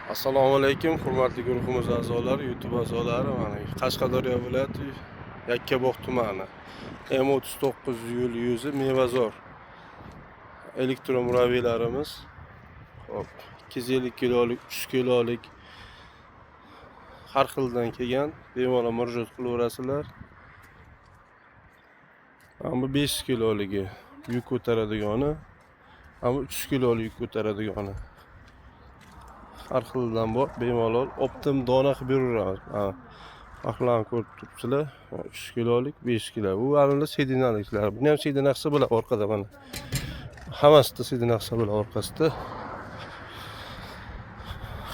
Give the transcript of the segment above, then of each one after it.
Assalomu alaykum, hurmatli guruhimiz a'zolari, YouTube a'zolari. Mana Qashqadaryo viloyati Yakkabog' tumani M39 yo'l yuzi Mevazor elektromurabbiylarimiz. Hop, 250 kilolik, 300 kilolik har xildan kelgan bemalol murojaat qilaverasizlar. Ammo 500 kiloligi yuk ko'taradigani, ammo 300 kilolik yuk ko'taradigani. Har xildan bor, bemalol optim dona qilib beraveramiz. Ahlan ko'rib turibsizlar. 300 kilolik, 500 kilo. Bu albatta sedinaliklar. Buni ham sedina qilsa bo'ladi orqada mana. Hammasida sedina qilsa bo'ladi orqasida.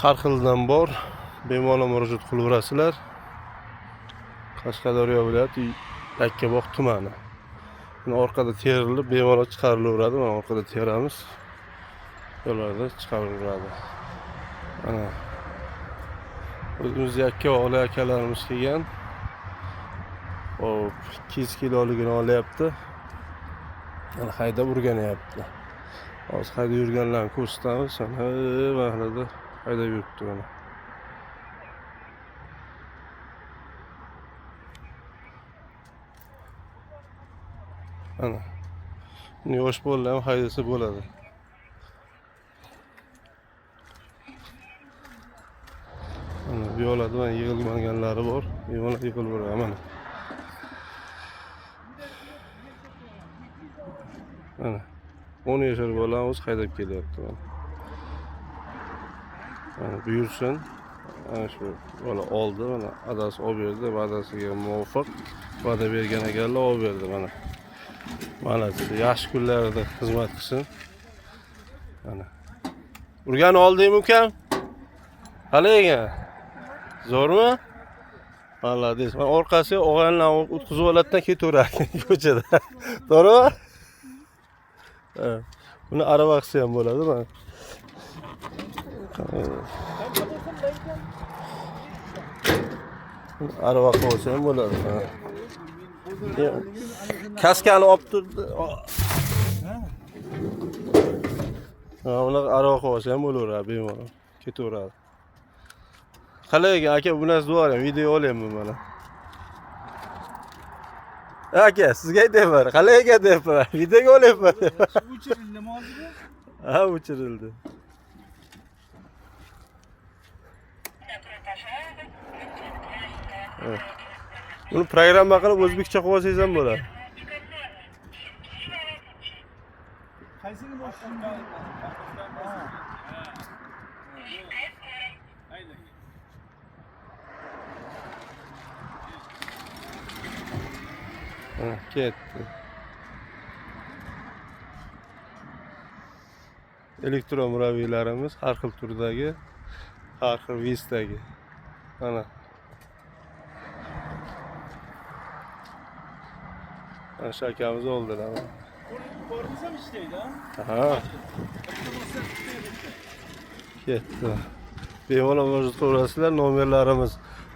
Har xildan bor, bemalol murojaat qilaverasizlar. Qashqadaryo viloyati Yakkabog' tumani. Buni orqada terilib, bemalol chiqarilaveradi. Mana orqada teramiz. Yo'llarda chiqarilaveradi. Ana o'zimiz Yakkabog'lik akalarimiz kelgan. Hop, 200 kiloligini olyapti. Mana haydab o'rganyapti. Hozir haydab yurganlarni ko'rsatamiz. Mahallada haydab yuribdi mana. Ana. Yosh bolalar ham haydasa bo'ladi. Ana bu yo'lda mana yig'ilmaganlari bor. Bemalol yig'ilaveradi mana. Mana 10 yoshli bola o'zi haydab kelyapti mana. Mana buyursin. Ana shu bola oldi mana, adasi olib berdi, va'dasiga muvofiq va'da bergan ekanlar, olib berdi mana. Mana yaxshi kunlarda xizmat qilsin. Mana. Urgani oldingmi ukam? Qalegan? Zo'rmi? Valladis. Mana orqasiga og'aylarni o'tkazib oladidan ketaveradi ko'chada. To'g'rimi? Buni arava qilsa ham bo'ladi mana. Arava qilsa ham bo'ladi. Kaskani olib turdi. Uni arava qilsa ham bo'laveradi, bemalol ketaveradi. Qalegan aka, bu narsa bo'lar, video olayapman mana. Aka, sizga aytayman, qalegan deyapman, videoga olayapman. O'chirildimi hozir? Ha, o'chirildi. Buni programma qilib o'zbekcha qilib olsangiz ham bo'ladi. Qaysini boshlayman? Ketdi. Elektromurabbiylarimiz har xil turdagi, har xil visdagi. Mana. Mana shu akamiz oldilar. Ko'rimiz ham ishlaydi, ha? Ketdi. Bemalol murojaat qilaverasizlar. Nomerlarimiz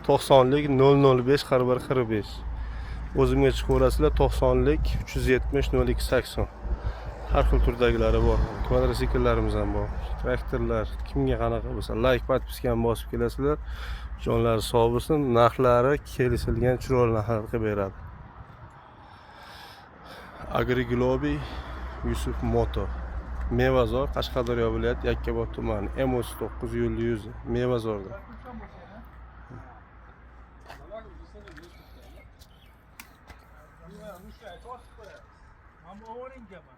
90lik 005 41 45. O'zimga chiqaverasizlar 90lik 370 0280. Har xil turdagilari bor. Kvadrotsikllarimiz ham bor. Traktorlar, kimga qanaqa bo'lsa, like, podpiska ham bosib kelasizlar. Jonlari sog' bo'lsin. Narxlari kelishilgan chiroyli narxlar qilib beradi. Agriglobi Yusuf Moto. Mevazor, Qashqadaryo viloyati Yakkabog' tumani M39 yo'l yuzi Mevazorda. Ama o renk yapar.